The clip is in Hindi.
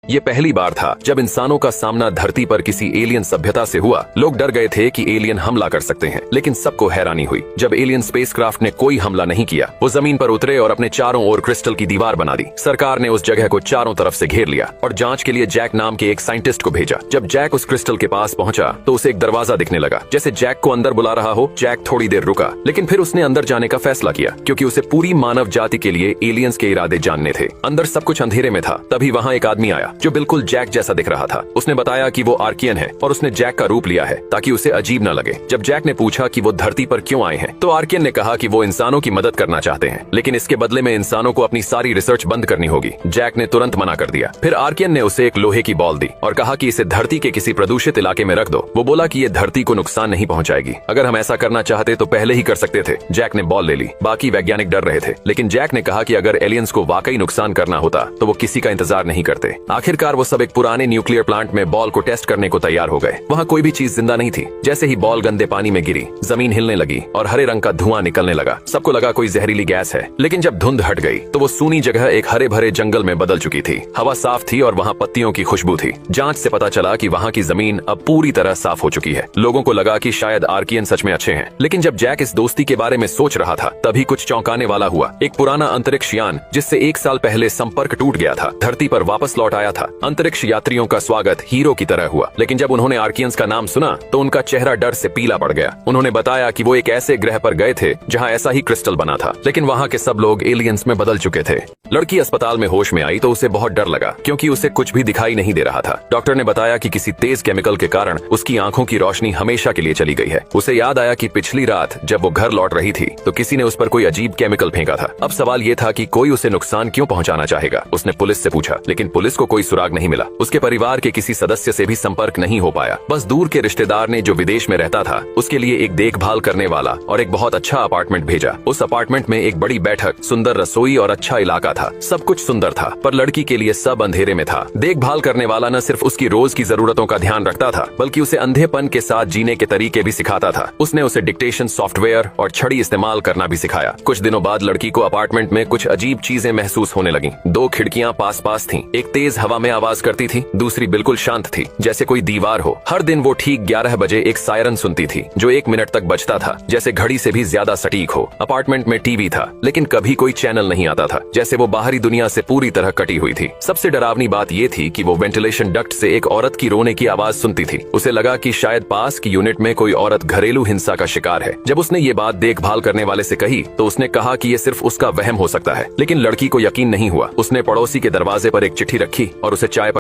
ये पहली बार था जब इंसानों का सामना धरती पर किसी एलियन सभ्यता से हुआ। लोग डर गए थे कि एलियन हमला कर सकते हैं, लेकिन सबको हैरानी हुई जब एलियन स्पेसक्राफ्ट ने कोई हमला नहीं किया। वो जमीन पर उतरे और अपने चारों ओर क्रिस्टल की दीवार बना दी। सरकार ने उस जगह को चारों तरफ से घेर लिया और जांच के लिए जैक नाम के एक साइंटिस्ट को भेजा। जब जैक उस क्रिस्टल के पास पहुंचा तो उसे एक दरवाजा दिखने लगा, जैसे जैक को अंदर बुला रहा हो। जैक थोड़ी देर रुका, लेकिन फिर उसने अंदर जाने का फैसला किया, क्योंकि उसे पूरी मानव जाति के लिए एलियंस के इरादे जानने थे। अंदर सब कुछ अंधेरे में था। तभी वहाँ एक आदमी आया जो बिल्कुल जैक जैसा दिख रहा था। उसने बताया कि वो आर्कियन है और उसने जैक का रूप लिया है ताकि उसे अजीब न लगे। जब जैक ने पूछा कि वो धरती पर क्यों आए हैं, तो आर्कियन ने कहा कि वो इंसानों की मदद करना चाहते हैं, लेकिन इसके बदले में इंसानों को अपनी सारी रिसर्च बंद करनी होगी। जैक ने तुरंत मना कर दिया। फिर आर्कियन ने उसे एक लोहे की बॉल दी और कहा कि इसे धरती के किसी प्रदूषित इलाके में रख दो। वो बोला कि ये धरती को नुकसान नहीं पहुंचाएगी। अगर हम ऐसा करना चाहते तो पहले ही कर सकते थे। जैक ने बॉल ले ली। बाकी वैज्ञानिक डर रहे थे, लेकिन जैक ने कहा कि अगर एलियंस को वाकई नुकसान करना होता तो वो किसी का इंतजार नहीं करते। आखिरकार वो सब एक पुराने न्यूक्लियर प्लांट में बॉल को टेस्ट करने को तैयार हो गए। वहाँ कोई भी चीज जिंदा नहीं थी। जैसे ही बॉल गंदे पानी में गिरी, जमीन हिलने लगी और हरे रंग का धुआं निकलने लगा। सबको लगा कोई जहरीली गैस है, लेकिन जब धुंध हट गई तो वो सूनी जगह एक हरे भरे जंगल में बदल चुकी थी। हवा साफ थी और वहाँ पत्तियों की खुशबू थी। जांच से पता चला कि वहाँ की जमीन अब पूरी तरह साफ हो चुकी है। लोगों को लगा कि शायद आर्कियन सच में अच्छे हैं, लेकिन जब जैक इस दोस्ती के बारे में सोच रहा था तभी कुछ चौंकाने वाला हुआ। एक पुराना अंतरिक्ष यान जिससे 1 साल पहले संपर्क टूट गया था, धरती पर वापस लौट आया था। अंतरिक्ष यात्रियों का स्वागत हीरो की तरह हुआ, लेकिन जब उन्होंने आर्कियंस का नाम सुना तो उनका चेहरा डर से पीला पड़ गया। उन्होंने बताया कि वो एक ऐसे ग्रह पर गए थे जहाँ ऐसा ही क्रिस्टल बना था, लेकिन वहाँ के सब लोग एलियंस में बदल चुके थे। लड़की अस्पताल में होश में आई तो उसे बहुत डर लगा, क्योंकि उसे कुछ भी दिखाई नहीं दे रहा था। डॉक्टर ने बताया कि किसी तेज केमिकल के कारण उसकी आंखों की रोशनी हमेशा के लिए चली गई है। उसे याद आया कि पिछली रात जब वो घर लौट रही थी तो किसी ने उस पर कोई अजीब केमिकल फेंका था। अब सवाल ये था कि कोई उसे नुकसान क्यों पहुंचाना चाहेगा। उसने पुलिस से पूछा, लेकिन पुलिस को कोई सुराग नहीं मिला। उसके परिवार के किसी सदस्य से भी संपर्क नहीं हो पाया। बस दूर के रिश्तेदार ने जो विदेश में रहता था उसके लिए एक देखभाल करने वाला और एक बहुत अच्छा अपार्टमेंट भेजा। उस अपार्टमेंट में एक बड़ी बैठक, सुंदर रसोई और अच्छा इलाका था। सब कुछ सुंदर था, पर लड़की के लिए सब अंधेरे में था। देखभाल करने वाला न सिर्फ उसकी रोज की जरूरतों का ध्यान रखता था, बल्कि उसे अंधेपन के साथ जीने के तरीके भी सिखाता था। उसने उसे डिक्टेशन सॉफ्टवेयर और छड़ी इस्तेमाल करना भी सिखाया। कुछ दिनों बाद लड़की को अपार्टमेंट में कुछ अजीब चीजें महसूस होने लगीं। 2 खिड़कियां पास पास थीं। एक तेज हवा में आवाज करती थी, दूसरी बिल्कुल शांत थी, जैसे कोई दीवार हो। हर दिन वो ठीक 11 बजे एक सायरन सुनती थी, जो 1 मिनट तक बजता था, जैसे घड़ी से भी ज्यादा सटीक हो। अपार्टमेंट में टीवी था, लेकिन कभी कोई चैनल नहीं आता था, जैसे वो बाहरी दुनिया से पूरी तरह कटी हुई थी। सबसे डरावनी बात ये थी कि वो वेंटिलेशन डक्ट से एक औरत की रोने की आवाज सुनती थी। उसे लगा कि शायद पास की यूनिट में कोई औरत घरेलू हिंसा का शिकार है। जब उसने ये बात देखभाल करने वाले से कही तो उसने कहा कि ये सिर्फ उसका वहम हो सकता है, लेकिन लड़की को यकीन नहीं हुआ। उसने पड़ोसी के दरवाजे पर एक चिट्ठी रखी और उसे चाय